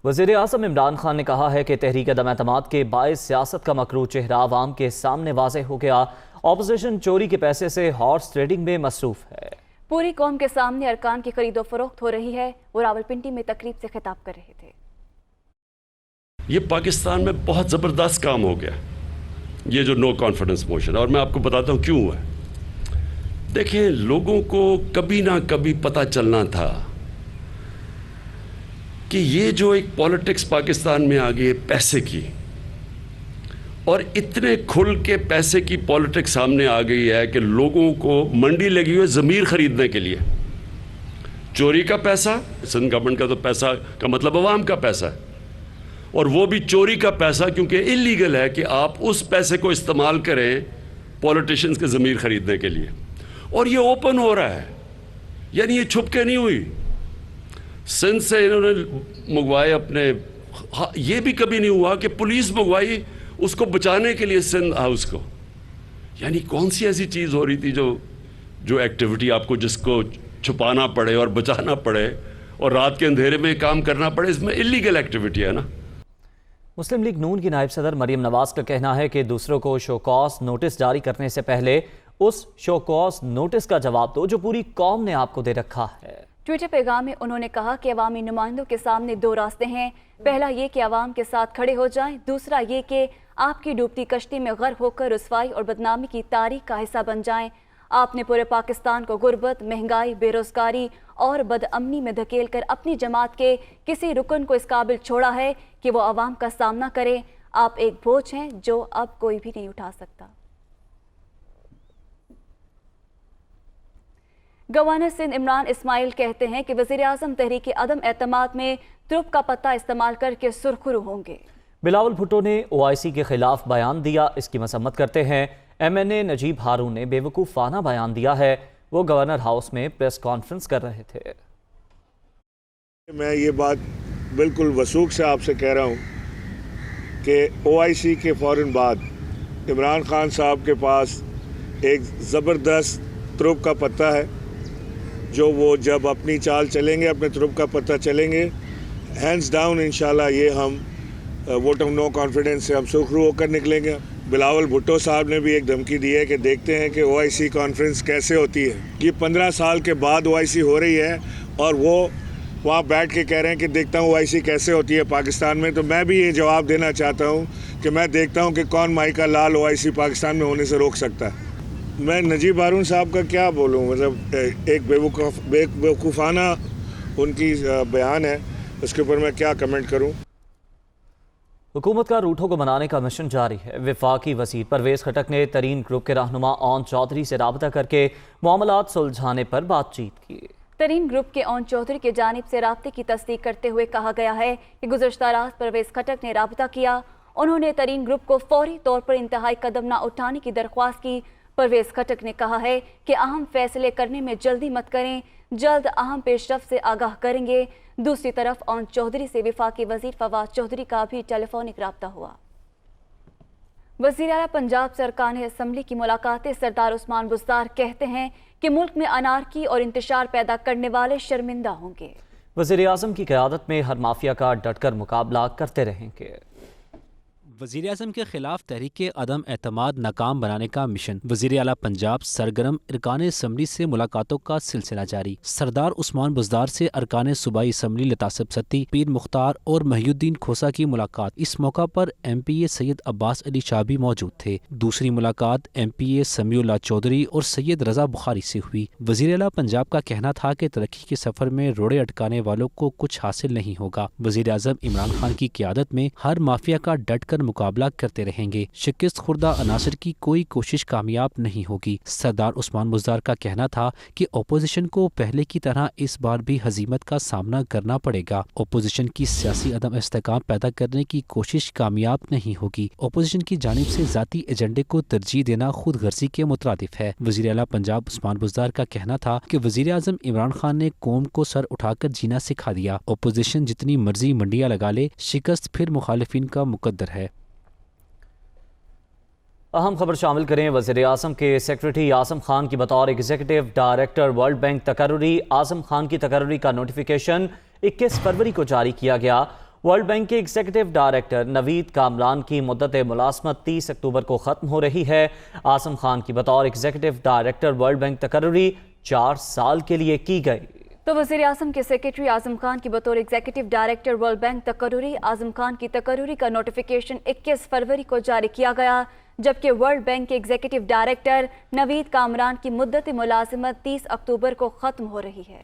وزیر اعظم عمران خان نے کہا ہے کہ تحریک عدم اعتماد کے باعث سیاست کا مکروہ چہرہ عوام کے سامنے واضح ہو گیا۔ اپوزیشن چوری کے پیسے سے ہارس ٹریڈنگ میں مصروف ہے۔ پوری قوم کے سامنے ارکان کی خرید و فروخت ہو رہی ہے۔ وہ راولپنڈی میں تقریب سے خطاب کر رہے تھے۔ یہ پاکستان میں بہت زبردست کام ہو گیا، یہ جو نو کانفیڈنس موشن، اور میں آپ کو بتاتا ہوں کیوں ہوا ہے۔ دیکھیں، لوگوں کو کبھی نہ کبھی پتہ چلنا تھا کہ یہ جو ایک پالیٹکس پاکستان میں آ گئی ہے پیسے کی، اور اتنے کھل کے پیسے کی پالیٹکس سامنے آ گئی ہے کہ لوگوں کو منڈی لگی ہوئی ضمیر خریدنے کے لیے۔ چوری کا پیسہ، سندھ گورنمنٹ کا تو پیسہ کا مطلب عوام کا پیسہ ہے، اور وہ بھی چوری کا پیسہ، کیونکہ اللیگل ہے کہ آپ اس پیسے کو استعمال کریں پولیٹیشنز کے ضمیر خریدنے کے لیے، اور یہ اوپن ہو رہا ہے، یعنی یہ چھپ کے نہیں ہوئی۔ سندھ سے انہوں نے منگوائے اپنے، یہ بھی کبھی نہیں ہوا کہ پولیس منگوائی اس کو بچانے کے لیے سندھ ہاؤس کو۔ یعنی کون سی ایسی چیز ہو رہی تھی جو ایکٹیویٹی آپ کو جس کو چھپانا پڑے اور بچانا پڑے اور رات کے اندھیرے میں کام کرنا پڑے، اس میں اللیگل ایکٹیویٹی ہے نا۔ مسلم لیگ نون کی نائب صدر مریم نواز کا کہنا ہے کہ دوسروں کو شو کاز نوٹس جاری کرنے سے پہلے اس شو کاز نوٹس کا جواب دو جو پوری قوم نے آپ کو دے رکھا ہے۔ ٹویٹر پیغام میں انہوں نے کہا کہ عوامی نمائندوں کے سامنے دو راستے ہیں، پہلا یہ کہ عوام کے ساتھ کھڑے ہو جائیں، دوسرا یہ کہ آپ کی ڈوبتی کشتی میں غرق ہو کر رسوائی اور بدنامی کی تاریخ کا حصہ بن جائیں۔ آپ نے پورے پاکستان کو غربت، مہنگائی، بے روزگاری اور بدامنی میں دھکیل کر اپنی جماعت کے کسی رکن کو اس قابل چھوڑا ہے کہ وہ عوام کا سامنا کرے۔ آپ ایک بوجھ ہیں جو اب کوئی بھی نہیں اٹھا سکتا۔ گورنر سندھ عمران اسماعیل کہتے ہیں کہ وزیر اعظم تحریک عدم اعتماد میں ترپ کا پتہ استعمال کر کے سرخرو ہوں گے۔ بلاول بھٹو نے OIC کے خلاف بیان دیا، اس کی مذمت کرتے ہیں۔ MNA نجیب ہارون نے بے وقوفانہ بیان دیا ہے، وہ گورنر ہاؤس میں پریس کانفرنس کر رہے تھے۔ میں یہ بات بالکل وثوق سے آپ سے کہہ رہا ہوں کہ OIC کے فوراً بعد عمران خان صاحب کے پاس ایک زبردست ترپ کا پتہ ہے، جو وہ جب اپنی چال چلیں گے، اپنے ترپ کا پتہ چلیں گے، ہینڈز ڈاؤن انشاءاللہ یہ ہم ووٹ آف نو کانفیڈنس سے ہم سرخرو ہو کر نکلیں گے۔ بلاول بھٹو صاحب نے بھی ایک دھمکی دی ہے کہ دیکھتے ہیں کہ OIC کانفرنس کیسے ہوتی ہے۔ یہ 15 سال کے بعد OIC ہو رہی ہے، اور وہ وہاں بیٹھ کے کہہ رہے ہیں کہ دیکھتا ہوں OIC کیسے ہوتی ہے پاکستان میں۔ تو میں بھی یہ جواب دینا چاہتا ہوں کہ میں دیکھتا ہوں کہ کون مائی کا لال OIC پاکستان میں ہونے سے روک سکتا ہے۔ میں نجیب ہارون صاحب کا کیا بولوں، مطلب ایک بے وقوفانہ ان کی بیان ہے، اس کے اوپر میں کیا کمنٹ کروں۔ حکومت کا روٹھوں کو منانے کا مشن جاری ہے۔ وفاقی وزیر پرویز خٹک نے ترین گروپ کے رہنما اون چودھری سے رابطہ کر کے معاملات سلجھانے پر بات چیت کی۔ ترین گروپ کے اون چودھری کی جانب سے رابطے کی تصدیق کرتے ہوئے کہا گیا ہے کہ گزشتہ رات پرویز خٹک نے رابطہ کیا۔ انہوں نے ترین گروپ کو فوری طور پر انتہائی قدم نہ اٹھانے کی درخواست کی۔ پرویز خٹک نے کہا ہے کہ اہم فیصلے کرنے میں جلدی مت کریں، جلد اہم پیش رفت سے آگاہ کریں گے۔ دوسری طرف اون چودھری سے وفاقی وزیر فواد چودھری کا بھی ٹیلی فونک رابطہ ہوا۔ وزیر اعلیٰ پنجاب سے ارکان اسمبلی کی ملاقاتیں۔ سردار عثمان بزدار کہتے ہیں کہ ملک میں انارکی اور انتشار پیدا کرنے والے شرمندہ ہوں گے۔ وزیر اعظم کی قیادت میں ہر مافیا کا ڈٹ کر مقابلہ کرتے رہیں گے۔ وزیر اعظم کے خلاف تحریک عدم اعتماد ناکام بنانے کا مشن۔ وزیر اعلیٰ پنجاب سرگرم ارکان اسمبلی سے ملاقاتوں کا سلسلہ جاری۔ سردار عثمان بزدار سے ارکان صوبائی اسمبلی لطاسب ستی، پیر مختار اور محی الدین کھوسا کی ملاقات۔ اس موقع پر MPA سید عباس علی شاہ بھی موجود تھے۔ دوسری ملاقات MPA سمیع اللہ چودھری اور سید رضا بخاری سے ہوئی۔ وزیر اعلیٰ پنجاب کا کہنا تھا کہ ترقی کے سفر میں روڑے اٹکانے والوں کو کچھ حاصل نہیں ہوگا۔ وزیر اعظم عمران خان کی قیادت میں ہر مافیا کا ڈٹ کر مقابلہ کرتے رہیں گے۔ شکست خوردہ عناصر کی کوئی کوشش کامیاب نہیں ہوگی۔ سردار عثمان بزدار کا کہنا تھا کہ اپوزیشن کو پہلے کی طرح اس بار بھی ہزیمت کا سامنا کرنا پڑے گا۔ اپوزیشن کی سیاسی عدم استحکام پیدا کرنے کی کوشش کامیاب نہیں ہوگی۔ اپوزیشن کی جانب سے ذاتی ایجنڈے کو ترجیح دینا خود غرضی کے مترادف ہے۔ وزیر اعلیٰ پنجاب عثمان بزدار کا کہنا تھا کہ وزیر اعظم عمران خان نے قوم کو سر اٹھا کر جینا سکھا دیا۔ اپوزیشن جتنی مرضی منڈیاں لگا لے، شکست پھر مخالفین کا مقدر ہے۔ اہم خبر شامل کریں۔ وزیر اعظم کے سیکریٹری اعظم خان کی بطور ایگزیکٹو ڈائریکٹر ورلڈ بینک تقرری۔ اعظم خان کی تقرری کا نوٹیفیکیشن 21 فروری کو جاری کیا گیا۔ ورلڈ بینک کے ایگزیکٹو ڈائریکٹر نوید کامران کی مدت ملازمت 30 اکتوبر کو ختم ہو رہی ہے۔ اعظم خان کی بطور ایگزیکٹو ڈائریکٹر ورلڈ بینک تقرری 4 سال کے لیے کی گئی۔ تو وزیر اعظم کے سیکریٹری اعظم خان کی بطور ایگزیکٹو ڈائریکٹر ورلڈ بینک تقرری اعظم خان کی تقرری کا نوٹیفیکیشن 21 فروری کو جاری کیا گیا، جبکہ ورلڈ بینک کے ایگزیکٹو ڈائریکٹر نوید کامران کی مدت ملازمت 30 اکتوبر کو ختم ہو رہی ہے۔